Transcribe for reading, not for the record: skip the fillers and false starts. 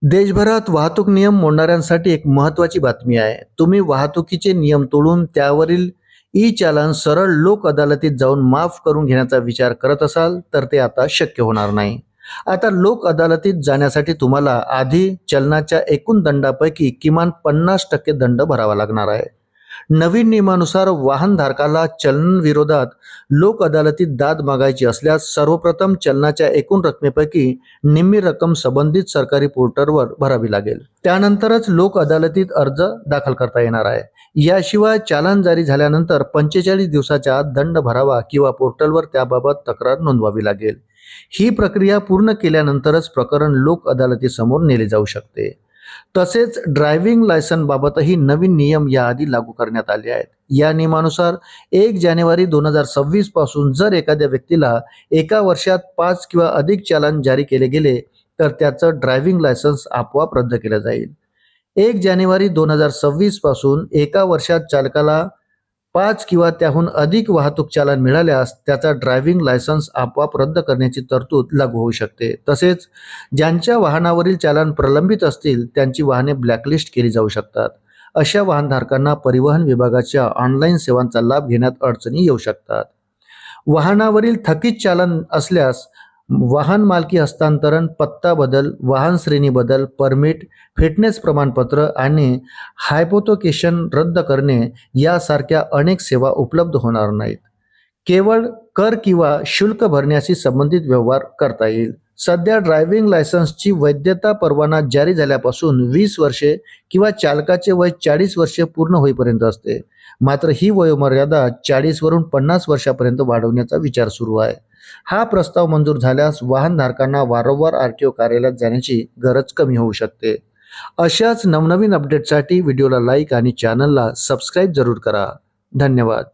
देशभरात वाहतूक नियम मोडणाऱ्यांसाठी एक महत्त्वाची बातमी आहे. तुम्ही वाहतुकीचे नियम तोडून त्यावरील ई-चालान सरळ लोक अदालतीत जाऊन माफ करून घेण्याचा विचार करत असाल, तर ते आता शक्य होणार नाही. आता लोक अदालतीत जाण्यासाठी तुम्हाला आधी चलनाच्या एकूण दंडापैकी किमान 50% दंड भरावा लागणार आहे. नवीन नियमानुसार वाहनधारकाला चलन विरोधात लोक अदालतीत दाद मागायची असल्यास सर्वप्रथम चलनाच्या एकूण रकमेपैकी निम्मी रक्कम संबंधित सरकारी पोर्टलवर भरावी लागेल. त्यानंतरच लोक अदालतीत अर्ज दाखल करता येणार आहे. याशिवाय चालान जारी झाल्यानंतर 45 दिवसाच्या आत दंड भरावा किंवा पोर्टलवर त्याबाबत तक्रार नोंदवावी लागेल. ही प्रक्रिया पूर्ण केल्यानंतरच प्रकरण लोक अदालतीसमोर नेले जाऊ शकते. तसेच ड्रायव्हिंग लायसन बाबतही नवीन नियम याआधी लागू करण्यात आले आहेत. या नियमानुसार 1 जानेवारी 2026 पासून जर एखाद्या व्यक्तीला एका वर्षात 5 किंवा अधिक चालान जारी केले गेले तर त्याचं ड्रायव्हिंग लायसन्स आपोआप रद्द केलं जाईल. 1 जानेवारी 2026 पासून एका वर्षात चालकाला 5 किंवा त्याहून अधिक वाहतूक चालान मिळाल्यास त्याचा ड्रायव्हिंग लायसन्स आपोआप रद्द करण्याची तरतूद लागू होऊ शकते. तसेच ज्यांच्या वाहनावरील चालान प्रलंबित असतील त्यांची वाहने ब्लॅकलिस्ट केली जाऊ शकतात. अशा वाहनधारकांना परिवहन विभागाच्या ऑनलाईन सेवांचा लाभ घेण्यात अडचणी येऊ शकतात. वाहनावरील थकीत चालन असल्यास वाहन मालकी हस्तांतरण, पत्ता बदल, वाहन श्रेणी बदल, परमिट, फिटनेस प्रमाणपत्र आणि हायपोथेकेशन रद्द करणे यासारख्या अनेक सेवा उपलब्ध होणार नाहीत. केवळ कर किंवा शुल्क भरण्याशी संबंधित व्यवहार करता येईल. सध्या ड्रायव्हिंग लायसन्सची वैधता परवाना जारी झाल्यापासून 20 वर्षे किंवा चालकाचे वय 40 वर्षे पूर्ण होईपर्यंत असते. मात्र ही वयोमर्यादा 40 वरून 50 वर्षापर्यंत वाढवण्याचा विचार सुरू आहे. हा प्रस्ताव मंजूर झाल्यास वाहनधारकांना वारंवार आरटीओ कार्यालयात जाण्याची गरज कमी होऊ शकते. अशाच नवनवीन अपडेटसाठी व्हिडिओला लाईक आणि चॅनलला सबस्क्राईब जरूर करा. धन्यवाद.